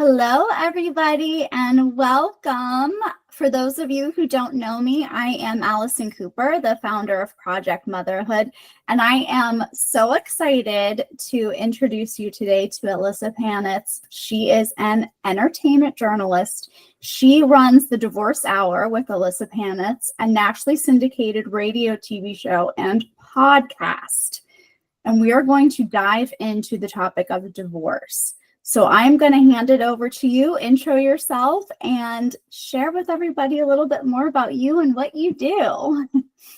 Hello, everybody, and welcome. For those of you who don't know me, I am Allison Cooper, the founder of Project Motherhood, and I am so excited to introduce you today to Ilyssa Panitz. She is an entertainment journalist. She runs the Divorce Hour with Ilyssa Panitz, a nationally syndicated radio, TV show, and podcast. And we are going to dive into the topic of divorce. So I'm going to hand it over to you, intro yourself, and share with everybody a little bit more about you and what you do.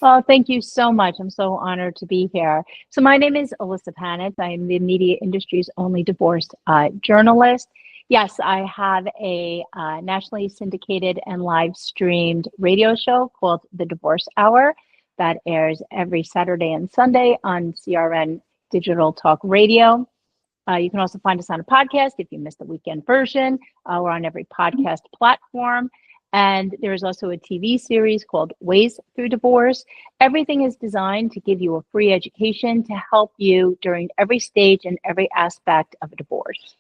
Well, thank you so much. I'm so honored to be here. So my name is Ilyssa Panitz. I am the media industry's only divorce journalist. Yes, I have a nationally syndicated and live streamed radio show called The Divorce Hour that airs every Saturday and Sunday on CRN Digital Talk Radio. You can also find us on a podcast if you missed the weekend version. We're on every podcast platform. And there's also a TV series called Ways Through Divorce. Everything is designed to give you a free education to help you during every stage and every aspect of a divorce.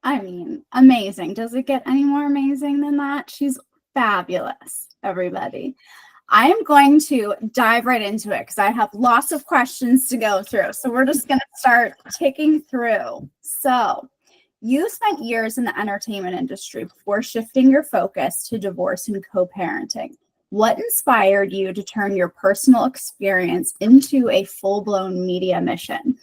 I mean, amazing. Does it get any more amazing than that? She's fabulous, everybody. I am going to dive right into it because I have lots of questions to go through. So we're just going to start ticking through. So you spent years in the entertainment industry before shifting your focus to divorce and co-parenting. What inspired you to turn your personal experience into a full-blown media mission?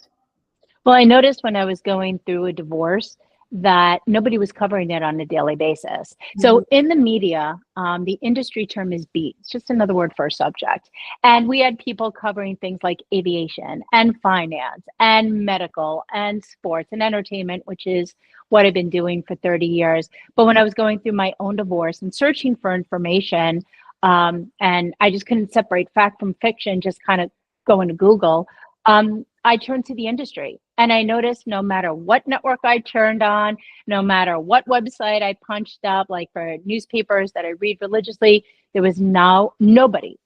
Well, I noticed when I was going through a divorce that nobody was covering it on a daily basis. So in the media, the industry term is beat. It's just another word for a subject. And we had people covering things like aviation and finance and medical and sports and entertainment, which is what I've been doing for 30 years. But when I was going through my own divorce and searching for information, and I just couldn't separate fact from fiction, just kind of going to Google, I turned to the industry. And I noticed no matter what network I turned on, no matter what website I punched up, like for newspapers that I read religiously, there was nobody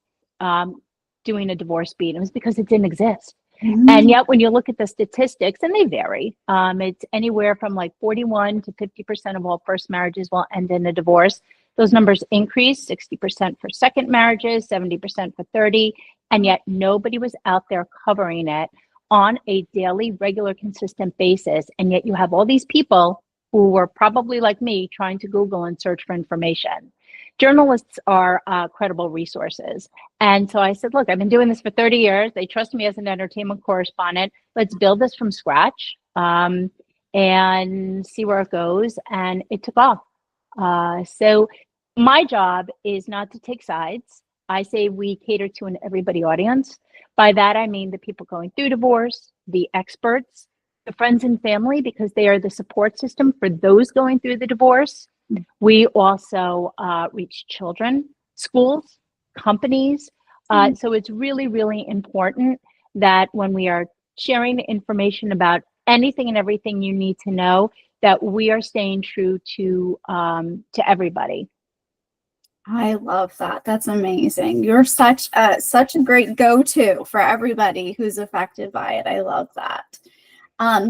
doing a divorce beat. It was because it didn't exist. And yet when you look at the statistics, and they vary, it's anywhere from like 41 to 50% of all first marriages will end in a divorce. Those numbers increase, 60% for second marriages, 70% for 30, and yet nobody was out there covering it on a daily, regular, consistent basis. And yet you have all these people who were probably like me trying to Google and search for information. Journalists are credible resources. And so I said, look, I've been doing this for 30 years. They trust me as an entertainment correspondent. Let's build this from scratch and see where it goes. And it took off. So my job is not to take sides. I say we cater to an everybody audience. By that, I mean the people going through divorce, the experts, the friends and family, because they are the support system for those going through the divorce. We also reach children, schools, companies. So it's really, really important that when we are sharing information about anything and everything you need to know, that we are staying true to everybody. I love that. That's amazing. You're such a great go-to for everybody who's affected by it. I love that.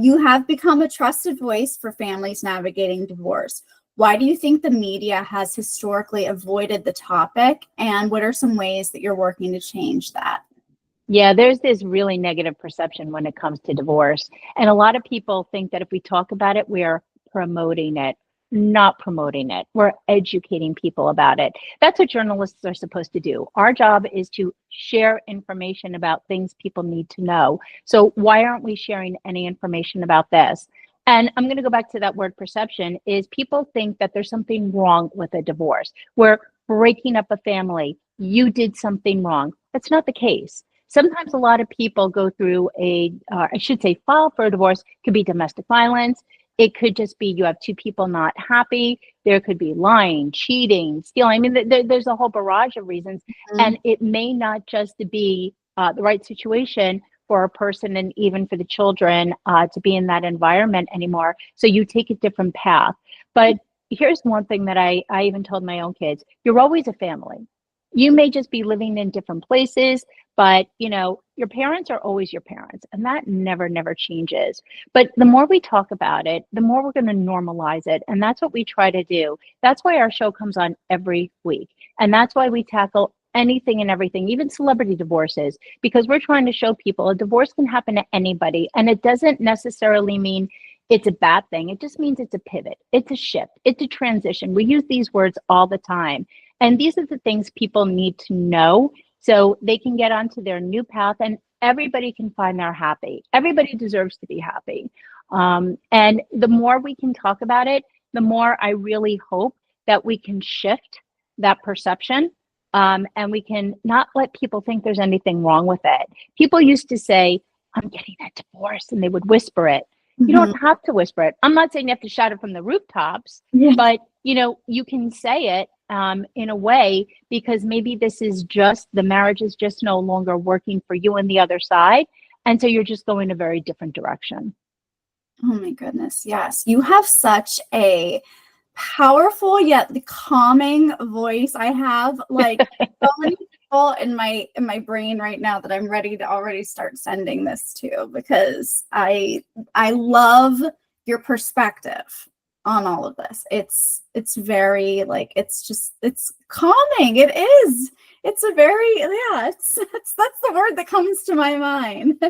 You have become a trusted voice for families navigating divorce. Why do you think the media has historically avoided the topic, and what are some ways that you're working to change that? Yeah, there's this really negative perception when it comes to divorce. And a lot of people think that if we talk about it, we are promoting it. Not promoting it. We're educating people about it. That's what journalists are supposed to do. Our job is to share information about things people need to know. So why aren't we sharing any information about this? And I'm going to go back to that word perception, is people think that there's something wrong with a divorce. We're breaking up a family. You did something wrong. That's not the case. Sometimes a lot of people go through file for a divorce. It could be domestic violence. It could just be you have two people not happy. There could be lying, cheating, stealing. I mean, there's a whole barrage of reasons. And it may not just be the right situation for a person and even for the children to be in that environment anymore. So you take a different path. But here's one thing that I even told my own kids. You're always a family. You may just be living in different places, But, your parents are always your parents, and that never, never changes. But the more we talk about it, the more we're going to normalize it. And that's what we try to do. That's why our show comes on every week. And that's why we tackle anything and everything, even celebrity divorces, because we're trying to show people a divorce can happen to anybody. And it doesn't necessarily mean it's a bad thing. It just means it's a pivot. It's a shift. It's a transition. We use these words all the time. And these are the things people need to know so they can get onto their new path and everybody can find they're happy. Everybody deserves to be happy. And the more we can talk about it, the more I really hope that we can shift that perception. And we can not let people think there's anything wrong with it. People used to say, I'm getting a divorce, and they would whisper it. You don't have to whisper it. I'm not saying you have to shout it from the rooftops, but you can say it in a way, because maybe this is just, the marriage is just no longer working for you and the other side. And so you're just going a very different direction. Oh my goodness. Yes. You have such a powerful yet calming voice. I have like so many people in my brain right now that I'm ready to already start sending this to, because I love your perspective on all of this. It's very like, it's calming. It is. It's a very, that's the word that comes to my mind.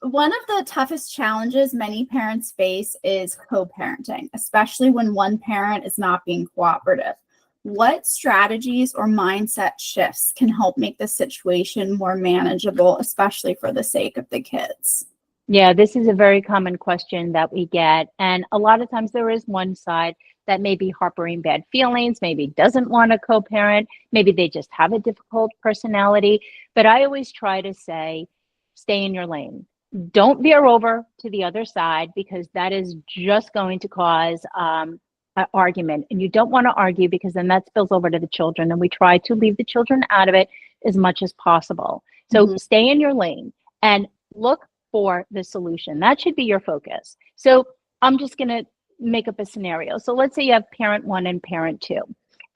One of the toughest challenges many parents face is co-parenting, especially when one parent is not being cooperative. What strategies or mindset shifts can help make the situation more manageable, especially for the sake of the kids? Yeah, this is a very common question that we get. And a lot of times there is one side that may be harboring bad feelings, maybe doesn't want to co-parent, maybe they just have a difficult personality. But I always try to say, stay in your lane. Don't veer over to the other side, because that is just going to cause an argument. And you don't want to argue, because then that spills over to the children. And we try to leave the children out of it as much as possible. So stay in your lane and look for the solution. That should be your focus. So I'm just going to make up a scenario. So let's say you have parent one and parent two,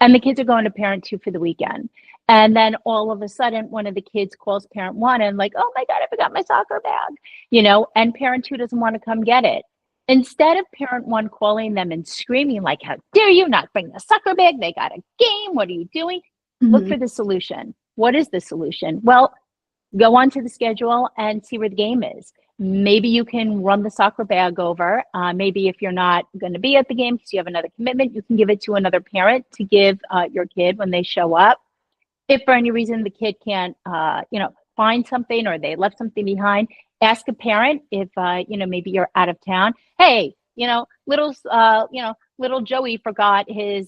and the kids are going to parent two for the weekend. And then all of a sudden, one of the kids calls parent one and like, oh my God, I forgot my soccer bag, and parent two doesn't want to come get it. Instead of parent one calling them and screaming like, how dare you not bring the soccer bag? They got a game. What are you doing? Look for the solution. What is the solution? Well, go onto the schedule and see where the game is. Maybe you can run the soccer bag over. Maybe if you're not going to be at the game because you have another commitment, you can give it to another parent to give your kid when they show up. If for any reason the kid can't, find something or they left something behind, ask a parent if, maybe you're out of town. Hey, little Joey forgot his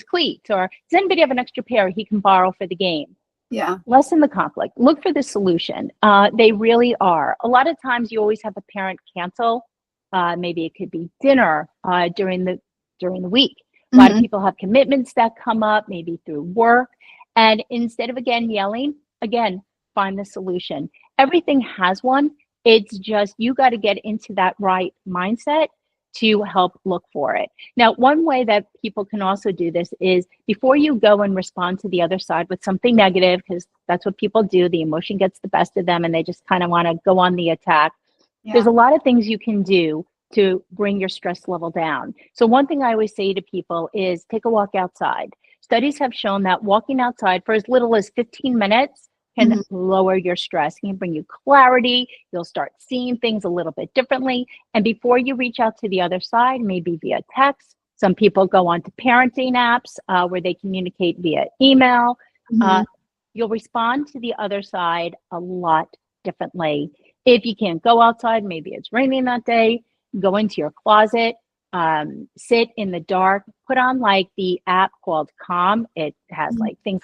cleats, or does anybody have an extra pair he can borrow for the game? Yeah. Lessen the conflict. Look for the solution. They really are. A lot of times you always have a parent cancel. Maybe it could be dinner during the week. A lot of people have commitments that come up, maybe through work. And instead of yelling, find the solution. Everything has one. It's just you got to get into that right mindset to help look for it. Now, one way that people can also do this is before you go and respond to the other side with something negative, because that's what people do, the emotion gets the best of them and they just kind of want to go on the attack. Yeah. There's a lot of things you can do to bring your stress level down. So one thing I always say to people is take a walk outside. Studies have shown that walking outside for as little as 15 minutes can lower your stress, can bring you clarity. You'll start seeing things a little bit differently. And before you reach out to the other side, maybe via text, some people go on to parenting apps where they communicate via email. You'll respond to the other side a lot differently. If you can't go outside, maybe it's raining that day, go into your closet, sit in the dark, put on like the app called Calm. It has like things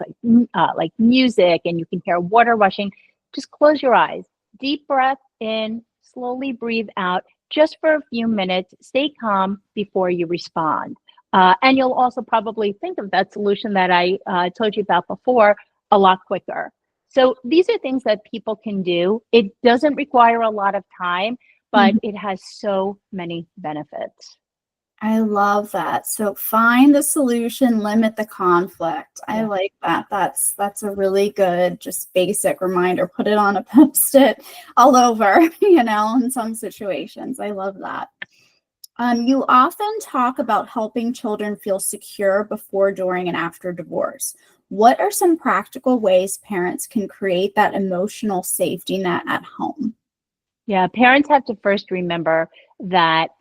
like music, and you can hear water rushing. Just close your eyes, deep breath in, slowly breathe out, just for a few minutes. Stay calm before you respond. And you'll also probably think of that solution that I told you about before a lot quicker. So these are things that people can do. It doesn't require a lot of time, but it has so many benefits. I love that. So find the solution, limit the conflict. I Yeah. like that. That's a really good, just basic reminder. Put it on a post-it all over, in some situations. I love that. You often talk about helping children feel secure before, during, and after divorce. What are some practical ways parents can create that emotional safety net at home? Yeah, parents have to first remember that,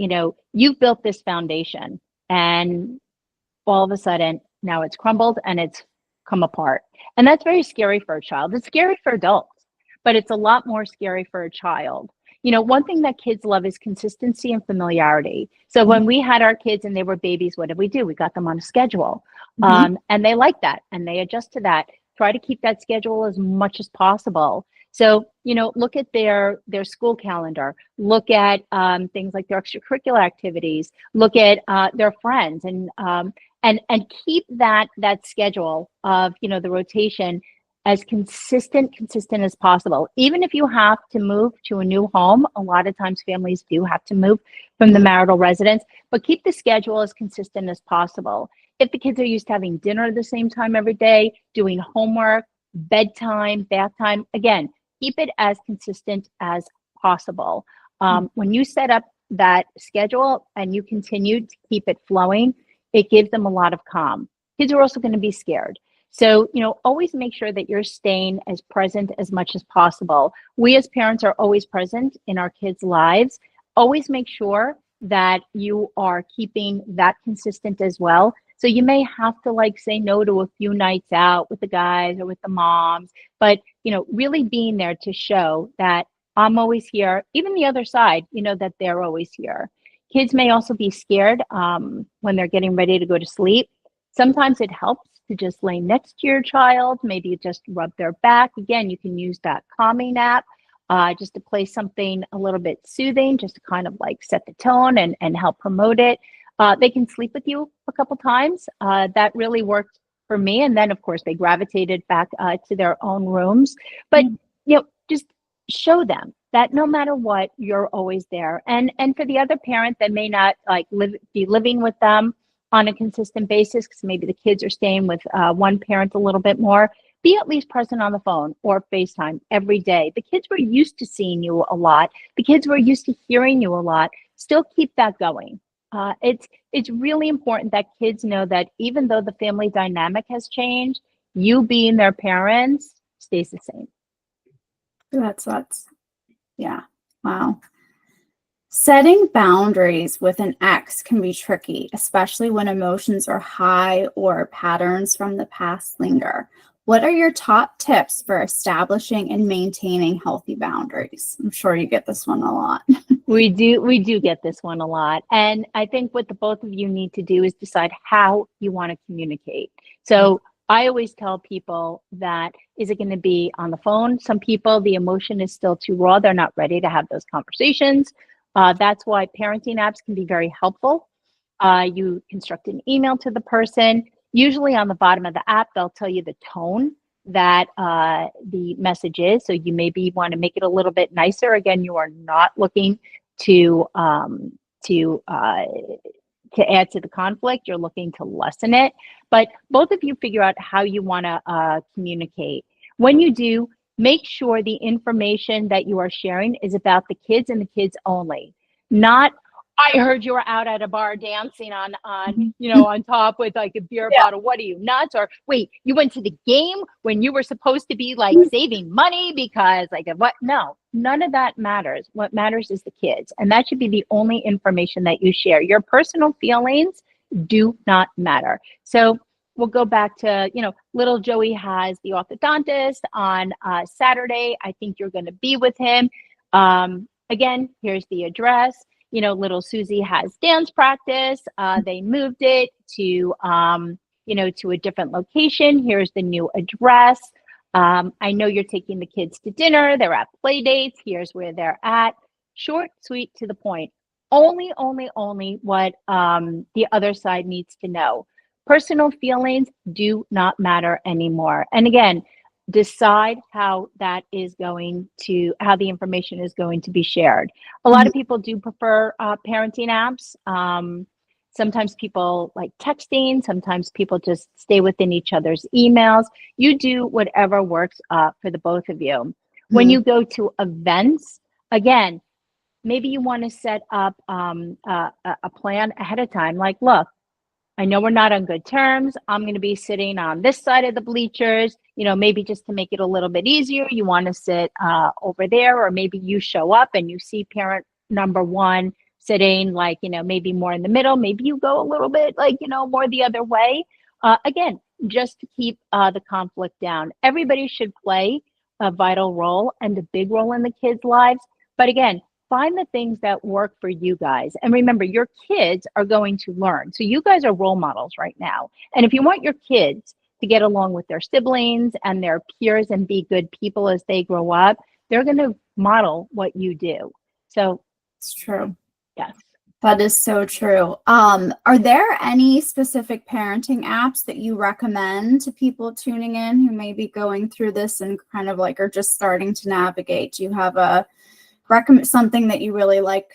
you've built this foundation and all of a sudden now it's crumbled and it's come apart. And that's very scary for a child. It's scary for adults, but it's a lot more scary for a child. One thing that kids love is consistency and familiarity. So when we had our kids and they were babies, what did we do? We got them on a schedule. Mhm. And they like that and they adjust to that. Try to keep that schedule as much as possible. So, look at their school calendar, look at things like their extracurricular activities, look at their friends, and keep that schedule of the rotation as consistent as possible. Even if you have to move to a new home, a lot of times families do have to move from the marital residence, but keep the schedule as consistent as possible. If the kids are used to having dinner at the same time every day, doing homework, bedtime, bath time, again, keep it as consistent as possible. When you set up that schedule and you continue to keep it flowing, it gives them a lot of calm. Kids are also going to be scared. So, always make sure that you're staying as present as much as possible. We as parents are always present in our kids' lives. Always make sure that you are keeping that consistent as well. So you may have to say no to a few nights out with the guys or with the moms, but really being there to show that I'm always here, even the other side, that they're always here. Kids may also be scared when they're getting ready to go to sleep. Sometimes it helps to just lay next to your child, maybe just rub their back. Again, you can use that calming app just to play something a little bit soothing, just to kind of set the tone and help promote it. They can sleep with you a couple times. That really worked for me. And then, of course, they gravitated back to their own rooms. But, just show them that no matter what, you're always there. And for the other parent that may not be living with them on a consistent basis, because maybe the kids are staying with one parent a little bit more, be at least present on the phone or FaceTime every day. The kids were used to seeing you a lot. The kids were used to hearing you a lot. Still keep that going. It's really important that kids know that even though the family dynamic has changed, you being their parents stays the same. That's yeah. Wow. Setting boundaries with an ex can be tricky, especially when emotions are high or patterns from the past linger. What are your top tips for establishing and maintaining healthy boundaries? I'm sure you get this one a lot. We do get this one a lot. And I think what the both of you need to do is decide how you want to communicate. So I always tell people that, is it going to be on the phone? Some people, the emotion is still too raw. They're not ready to have those conversations. That's why parenting apps can be very helpful. You construct an email to the person. Usually on the bottom of the app, they'll tell you the tone that the message is. So you maybe want to make it a little bit nicer. Again, you are not looking to add to the conflict. You're looking to lessen it. But both of you figure out how you want to communicate. When you do, make sure the information that you are sharing is about the kids and the kids only. Not, I heard you were out at a bar dancing on on top with a beer bottle. What are you, nuts? Or wait, you went to the game when you were supposed to be saving money because what? No, none of that matters. What matters is the kids. And that should be the only information that you share. Your personal feelings do not matter. So we'll go back to, little Joey has the orthodontist on Saturday. I think you're going to be with him. Again, here's the address. Little Susie has dance practice. They moved it to, to a different location. Here's the new address. I know you're taking the kids to dinner. They're at play dates. Here's where they're at. Short, sweet, to the point. Only what the other side needs to know. Personal feelings do not matter anymore. And again, decide how the information is going to be shared. A lot of people do prefer parenting apps. Sometimes people like texting. Sometimes people just stay within each other's emails. You do whatever works for the both of you. When you go to events, again, maybe you want to set up a plan ahead of time. Like, look, I know we're not on good terms. I'm going to be sitting on this side of the bleachers, maybe just to make it a little bit easier. You want to sit over there, or maybe you show up and you see parent number one sitting like, maybe more in the middle. Maybe you go a little bit like, more the other way. Again, just to keep the conflict down. Everybody should play a vital role and a big role in the kids' lives. But again, find the things that work for you guys. And remember, your kids are going to learn. So you guys are role models right now. And if you want your kids to get along with their siblings and their peers and be good people as they grow up, they're going to model what you do. So it's true. Yes. That is so true. Are there any specific parenting apps that you recommend to people tuning in who may be going through this and kind of like are just starting to navigate? Do you have a recommend something that you really like?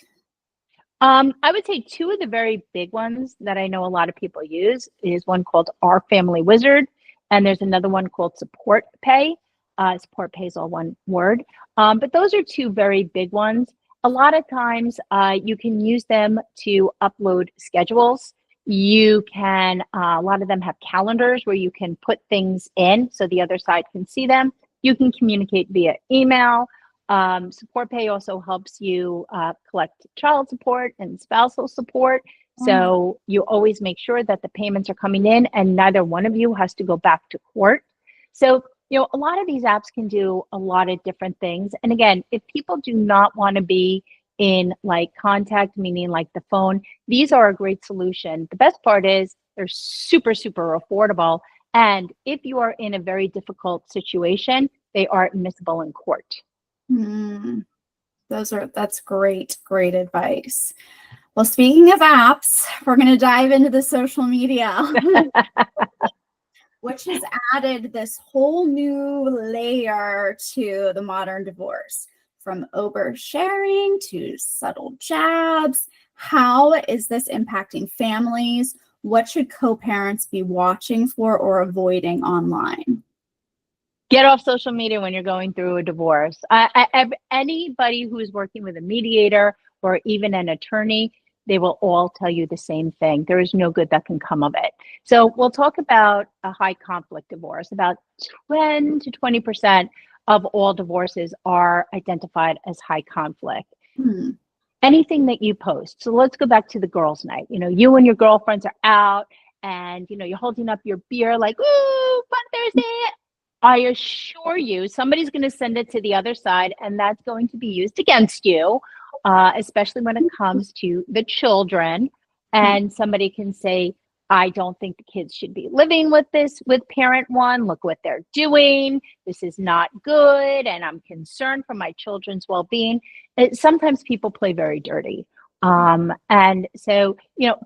I would say two of the very big ones that I know a lot of people use is one called Our Family Wizard, and there's another one called Support Pay. Support Pay is all one word. But those are two very big ones. A lot of times you can use them to upload schedules. You can, a lot of them have calendars where you can put things in so the other side can see them. You can communicate via email. Support Pay also helps you collect child support and spousal support. So you always make sure that the payments are coming in and neither one of you has to go back to court. So, a lot of these apps can do a lot of different things. And again, if people do not want to be in like contact, meaning like the phone, these are a great solution. The best part is they're super, super affordable. And if you are in a very difficult situation, they are admissible in court. That's great advice. Well, speaking of apps, we're going to dive into the social media, which has added this whole new layer to the modern divorce, from oversharing to subtle jabs. How is this impacting families? What should co-parents be watching for or avoiding online? Get off social media when you're going through a divorce. Anybody who is working with a mediator or even an attorney, they will all tell you the same thing. There is no good that can come of it. So we'll talk about a high conflict divorce. About 10 to 20% of all divorces are identified as high conflict. Anything that you post. So let's go back to the girls' night. You and your girlfriends are out and, you're holding up your beer like, ooh, fun Thursday. I assure you, somebody's going to send it to the other side, and that's going to be used against you, especially when it comes to the children. And somebody can say, I don't think the kids should be living with parent one. Look what they're doing. This is not good, and I'm concerned for my children's well-being. Sometimes people play very dirty. And so,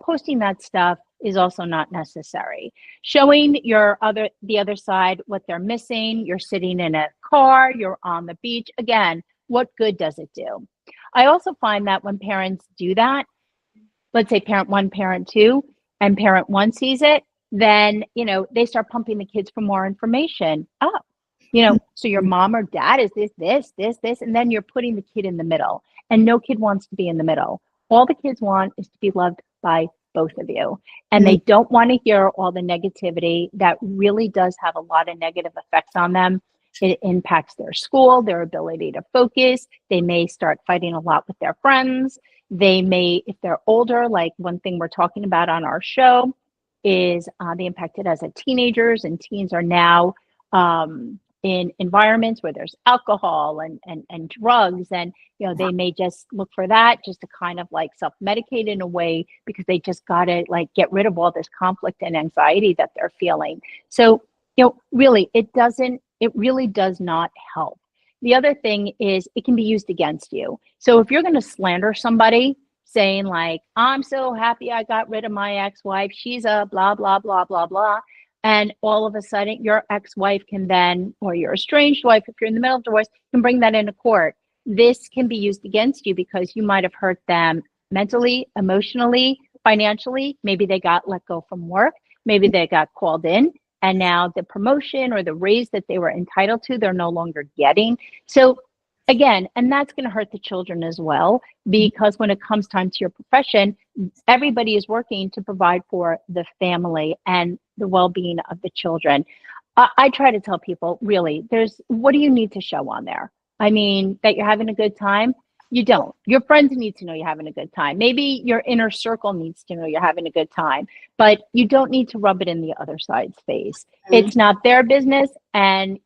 posting that stuff is also not necessary. Showing the other side what they're missing. You're sitting in a car, you're on the beach. Again, what good does it do? I also find that when parents do that, let's say parent one, parent two, and parent one sees it, then, they start pumping the kids for more information up. So your mom or dad is this, and then you're putting the kid in the middle, and no kid wants to be in the middle. All the kids want is to be loved by both of you. And they don't want to hear all the negativity that really does have a lot of negative effects on them. It impacts their school, their ability to focus. They may start fighting a lot with their friends. They may, if they're older, like one thing we're talking about on our show is they impacted as a teenagers, and teens are now in environments where there's alcohol and drugs, and they may just look for that just to kind of like self-medicate in a way because they just gotta like get rid of all this conflict and anxiety that they're feeling. So really it really does not help. The other thing is it can be used against you. So if you're going to slander somebody saying like, I'm so happy I got rid of my ex-wife, she's a blah blah blah blah blah, and all of a sudden your ex-wife can then, or your estranged wife, if you're in the middle of divorce, can bring that into court. This can be used against you because you might have hurt them mentally, emotionally, financially, maybe they got let go from work, maybe they got called in, and now the promotion or the raise that they were entitled to, they're no longer getting. So again, and that's going to hurt the children as well, because when it comes time to your profession, everybody is working to provide for the family and the well-being of the children. I try to tell people, really, what do you need to show on there? I mean, that you're having a good time? You don't. Your friends need to know you're having a good time. Maybe your inner circle needs to know you're having a good time, but you don't need to rub it in the other side's face. It's not their business, and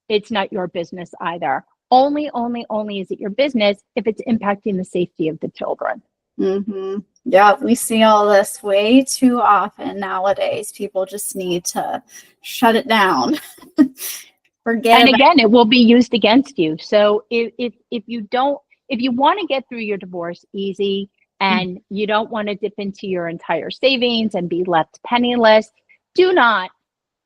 it's not your business either. Only is it your business if it's impacting the safety of the children. Mm-hmm. Yeah, we see all this way too often nowadays. People just need to shut it down. Forget And about again, it will be used against you. So if you want to get through your divorce easy, and you don't want to dip into your entire savings and be left penniless, do not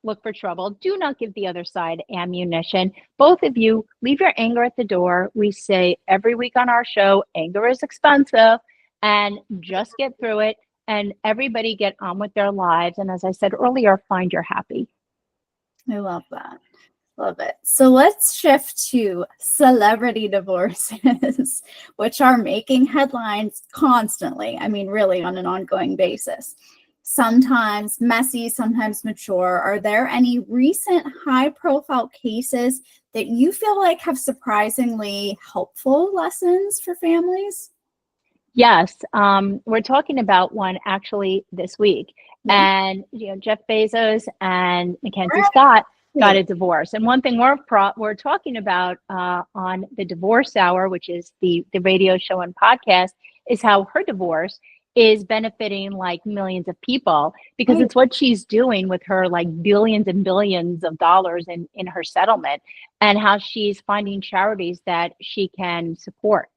look for trouble. Do not give the other side ammunition. Both of you, leave your anger at the door. We say every week on our show, anger is expensive, and just get through it, and everybody get on with their lives. And as I said earlier, find your happy. I love that. Love it. So let's shift to celebrity divorces, which are making headlines constantly. I mean, really on an ongoing basis. Sometimes messy, sometimes mature. Are there any recent high-profile cases that you feel like have surprisingly helpful lessons for families? Yes, we're talking about one actually this week. Yeah. And Jeff Bezos and Mackenzie Scott got a divorce. And one thing we're talking about on the Divorce Hour, which is the radio show and podcast, is how her divorce is benefiting like millions of people, because it's what she's doing with her like billions and billions of dollars in her settlement, and how she's finding charities that she can support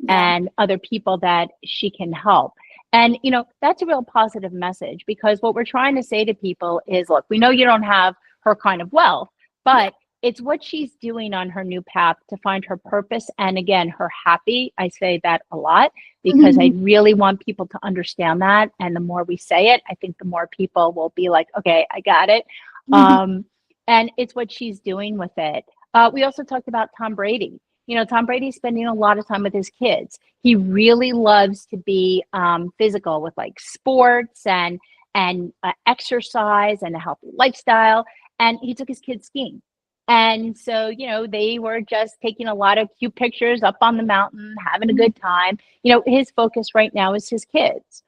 and other people that she can help. And, that's a real positive message, because what we're trying to say to people is, look, we know you don't have her kind of wealth, but it's what she's doing on her new path to find her purpose. And again, her happy. I say that a lot because I really want people to understand that. And the more we say it, I think the more people will be like, okay, I got it. And it's what she's doing with it. We also talked about Tom Brady. Tom Brady's spending a lot of time with his kids. He really loves to be physical with like sports and exercise and a healthy lifestyle. And he took his kids skiing. And so, they were just taking a lot of cute pictures up on the mountain, having a good time. His focus right now is his kids.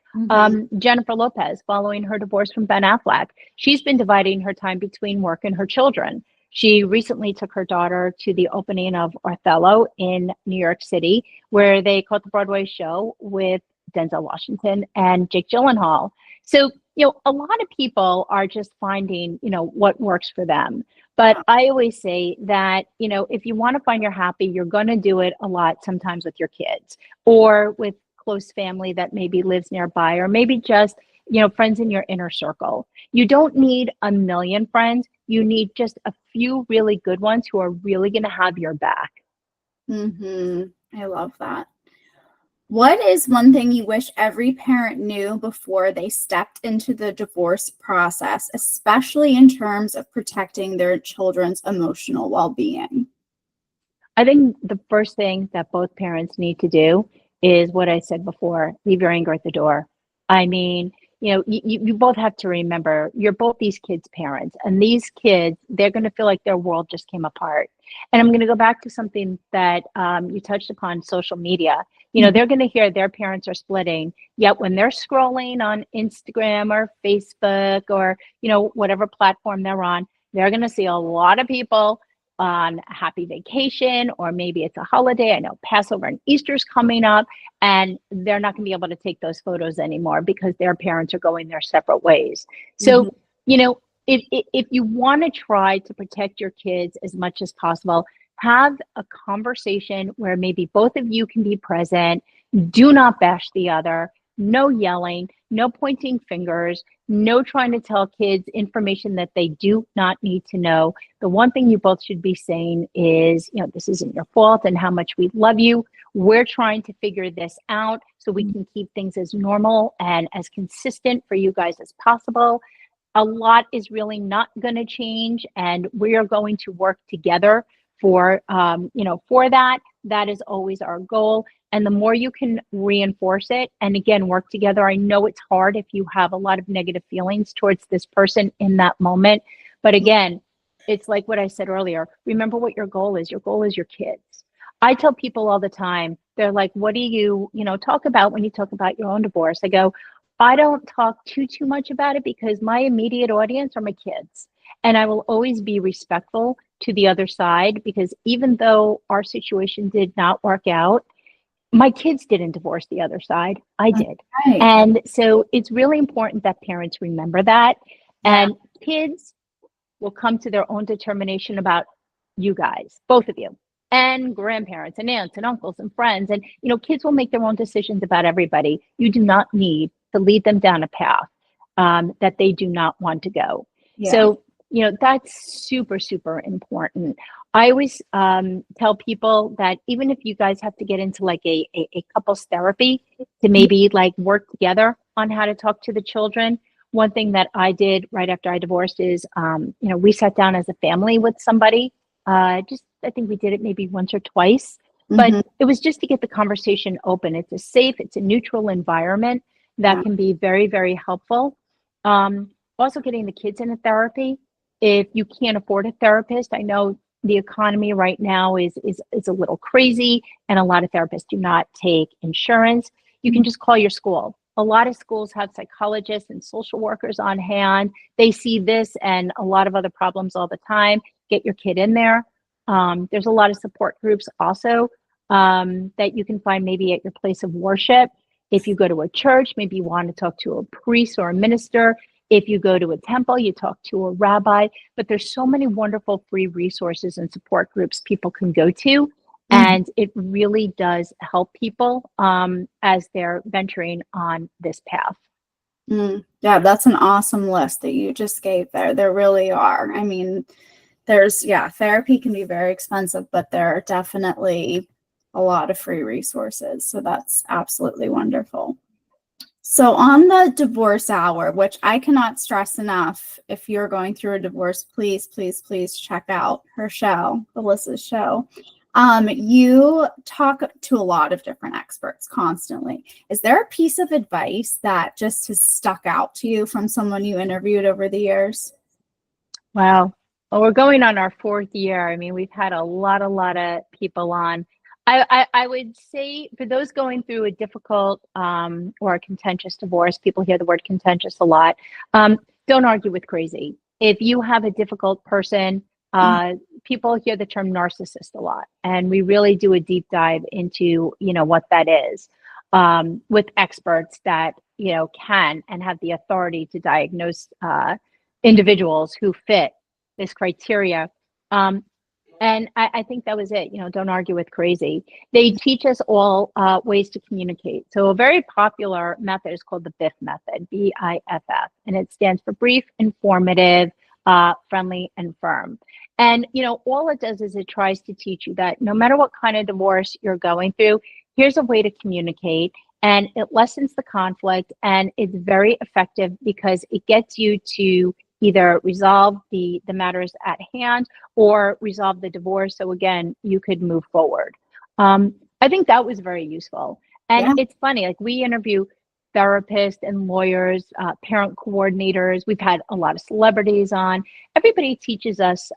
Jennifer Lopez, following her divorce from Ben Affleck, she's been dividing her time between work and her children. She recently took her daughter to the opening of Othello in New York City, where they caught the Broadway show with Denzel Washington and Jake Gyllenhaal. So, a lot of people are just finding, what works for them. But I always say that, if you want to find your happy, you're going to do it a lot sometimes with your kids or with close family that maybe lives nearby, or maybe just, friends in your inner circle. You don't need a million friends. You need just a few really good ones who are really going to have your back. I love that. What is one thing you wish every parent knew before they stepped into the divorce process, especially in terms of protecting their children's emotional well-being? I think the first thing that both parents need to do is what I said before: leave your anger at the door. I mean, you both have to remember, you're both these kids' parents, and these kids, they're going to feel like their world just came apart. And I'm going to go back to something that you touched upon, social media. They're going to hear their parents are splitting, yet when they're scrolling on Instagram or Facebook or, whatever platform they're on, they're going to see a lot of people on a happy vacation, or maybe it's a holiday. I know Passover and Easter's coming up, and they're not going to be able to take those photos anymore because their parents are going their separate ways. So, if you want to try to protect your kids as much as possible, have a conversation where maybe both of you can be present. Do not bash the other. no yelling, no pointing fingers, no trying to tell kids information that they do not need to know. The one thing you both should be saying is, this isn't your fault and how much we love you. We're trying to figure this out so we can keep things as normal and as consistent for you guys as possible. A lot is really not going to change, and we are going to work together for that. That is always our goal. And the more you can reinforce it and again work together. I know it's hard if you have a lot of negative feelings towards this person in that moment, but again, it's like what I said earlier. Remember what your goal is. Your goal is your kids. I tell people all the time, they're like, what do you talk about when you talk about your own divorce? I go, I don't talk too much about it because my immediate audience are my kids. And I will always be respectful to the other side, because even though our situation did not work out, my kids didn't divorce the other side. I did. Right. And so it's really important that parents remember that. And kids will come to their own determination about you guys, both of you, and grandparents and aunts and uncles and friends. And, kids will make their own decisions about everybody. You do not need to lead them down a path that they do not want to go. Yeah. So, that's super, super important. I always tell people that even if you guys have to get into like a couples therapy to maybe like work together on how to talk to the children. One thing that I did right after I divorced is, we sat down as a family with somebody. I think we did it maybe once or twice, but it was just to get the conversation open. It's a safe, it's a neutral environment that can be very, very helpful. Also getting the kids into therapy. If you can't afford a therapist, I know the economy right now is a little crazy, and a lot of therapists do not take insurance. You can just call your school. A lot of schools have psychologists and social workers on hand. They see this and a lot of other problems all the time. Get your kid in there. There's a lot of support groups also that you can find maybe at your place of worship. If you go to a church, maybe you want to talk to a priest or a minister. If you go to a temple, you talk to a rabbi. But there's so many wonderful free resources and support groups people can go to. And it really does help people as they're venturing on this path. Yeah, that's an awesome list that you just gave there. There really are. I mean, therapy can be very expensive, but there are definitely a lot of free resources. So that's absolutely wonderful. So on the divorce hour, which I cannot stress enough, if you're going through a divorce, please, please, please check out her show, Ilyssa's show. You talk to a lot of different experts constantly. Is there a piece of advice that just has stuck out to you from someone you interviewed over the years? Wow. Well, we're going on our 4th year. I mean, we've had a lot of people on. I would say for those going through a difficult or a contentious divorce, people hear the word contentious a lot. Don't argue with crazy. If you have a difficult person, people hear the term narcissist a lot, and we really do a deep dive into what that is with experts that can and have the authority to diagnose individuals who fit this criteria. And I think that was it. Don't argue with crazy. They teach us all ways to communicate. So a very popular method is called the BIFF method, BIFF, and it stands for brief, informative, friendly, and firm. And all it does is it tries to teach you that no matter what kind of divorce you're going through, here's a way to communicate, and it lessens the conflict, and it's very effective because it gets you to either resolve the matters at hand or resolve the divorce. So again, you could move forward. I think that was very useful. And it's funny, like we interview therapists and lawyers, parent coordinators. We've had a lot of celebrities on. Everybody teaches us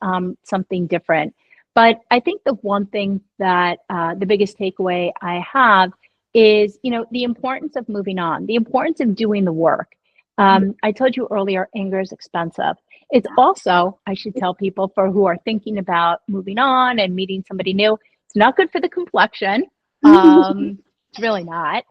something different. But I think the one thing that the biggest takeaway I have is, the importance of moving on, the importance of doing the work. I told you earlier, anger is expensive. It's also, I should tell people for who are thinking about moving on and meeting somebody new, it's not good for the complexion. It's really not.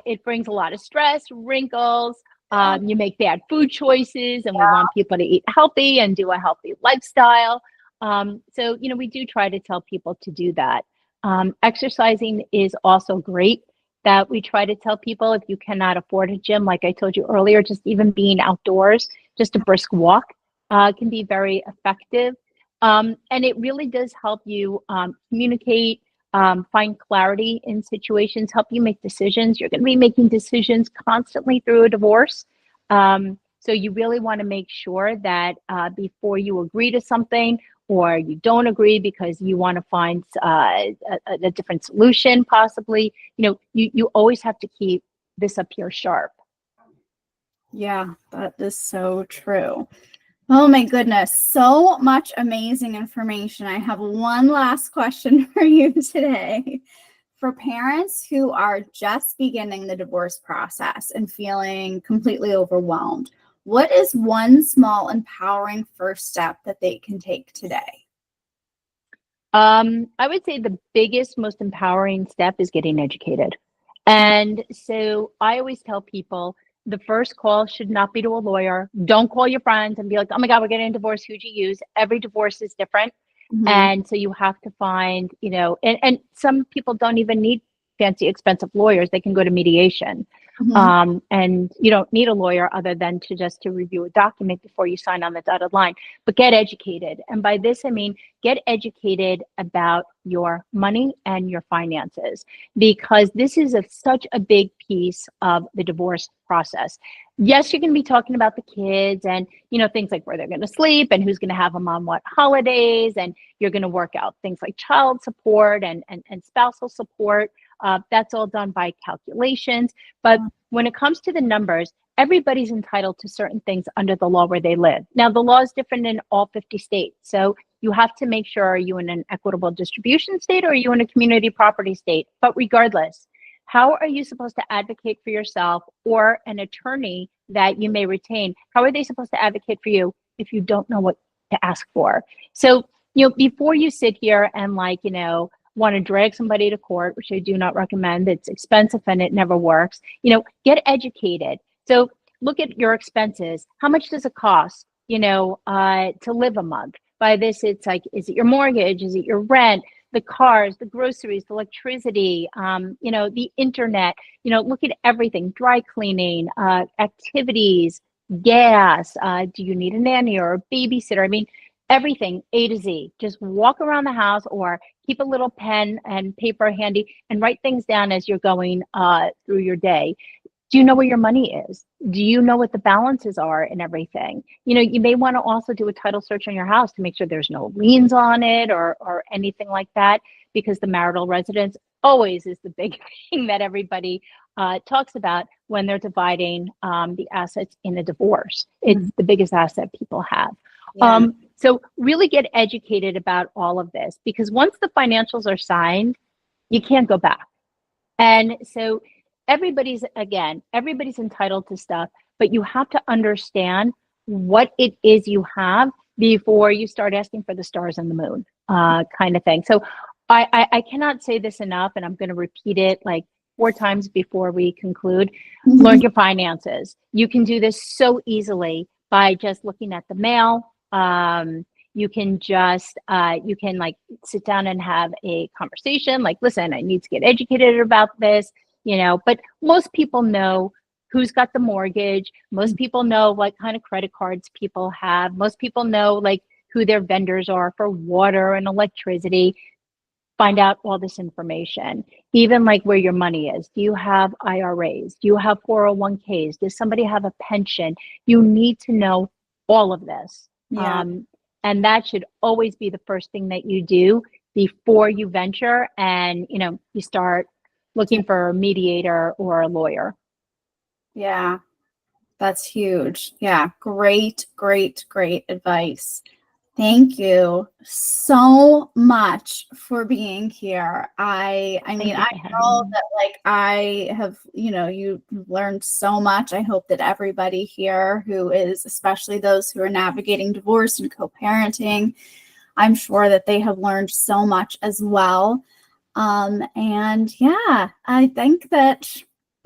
It brings a lot of stress, wrinkles. You make bad food choices, and we want people to eat healthy and do a healthy lifestyle. So, we do try to tell people to do that. Exercising is also great. that we try to tell people. If you cannot afford a gym, like I told you earlier, just even being outdoors, just a brisk walk can be very effective. And it really does help you communicate, find clarity in situations, help you make decisions. You're going to be making decisions constantly through a divorce. So you really want to make sure that before you agree to something, or you don't agree because you want to find a different solution, possibly, you always have to keep this up here sharp. Yeah, that is so true. Oh my goodness, so much amazing information. I have one last question for you today. For parents who are just beginning the divorce process and feeling completely overwhelmed, what is one small empowering first step that they can take today? I would say the biggest, most empowering step is getting educated. And so I always tell people the first call should not be to a lawyer. Don't call your friends and be like, oh my God, we're getting a divorce. Who'd you use? Every divorce is different. Mm-hmm. And so you have to find, and some people don't even need fancy, expensive lawyers. They can go to mediation. Mm-hmm. And you don't need a lawyer other than to review a document before you sign on the dotted line. But get educated. And by this, I mean, get educated about your money and your finances, because this is such a big piece of the divorce process. Yes, you're going to be talking about the kids and, things like where they're going to sleep and who's going to have them on what holidays. And you're going to work out things like child support and spousal support. That's all done by calculations. But when it comes to the numbers, everybody's entitled to certain things under the law where they live. Now, the law is different in all 50 states. So you have to make sure, are you in an equitable distribution state or are you in a community property state? But regardless, how are you supposed to advocate for yourself, or an attorney that you may retain? How are they supposed to advocate for you if you don't know what to ask for? So, before you sit here and want to drag somebody to court, which I do not recommend, it's expensive and it never works, get educated. So look at your expenses. How much does it cost, to live a month? By this, it's like, is it your mortgage? Is it your rent? The cars, the groceries, the electricity, the internet, look at everything, dry cleaning, activities, gas. Do you need a nanny or a babysitter? I mean, everything, A to Z. Just walk around the house or keep a little pen and paper handy and write things down as you're going through your day. Do you know where your money is? Do you know what the balances are and everything? You may want to also do a title search on your house to make sure there's no liens on it or anything like that, because the marital residence always is the big thing that everybody talks about when they're dividing the assets in a divorce. It's the biggest asset people have. Yeah. So really get educated about all of this, because once the financials are signed, you can't go back. And so everybody's entitled to stuff, but you have to understand what it is you have before you start asking for the stars and the moon, kind of thing. So I cannot say this enough, and I'm going to repeat it like 4 times before we conclude. Learn your finances. You can do this so easily by just looking at the mail. You can just, sit down and have a conversation like, listen, I need to get educated about this, but most people know who's got the mortgage. Most people know what kind of credit cards people have. Most people know who their vendors are for water and electricity. Find out all this information, even where your money is. Do you have IRAs? Do you have 401ks? Does somebody have a pension? You need to know all of this. Yeah. And that should always be the first thing that you do before you venture and, you start looking for a mediator or a lawyer. Yeah, that's huge. Yeah, great, great, great advice. Thank you so much for being here. I mean, I know that I have, you've learned so much. I hope that everybody here who is, especially those who are navigating divorce and co-parenting, I'm sure that they have learned so much as well. And yeah, I think that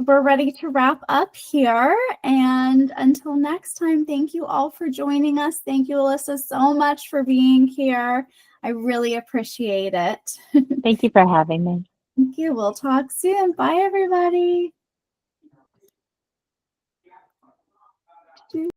we're ready to wrap up here. And until next time, thank you all for joining us. Thank you, Ilyssa, so much for being here. I really appreciate it. Thank you for having me. Thank you. We'll talk soon. Bye, everybody.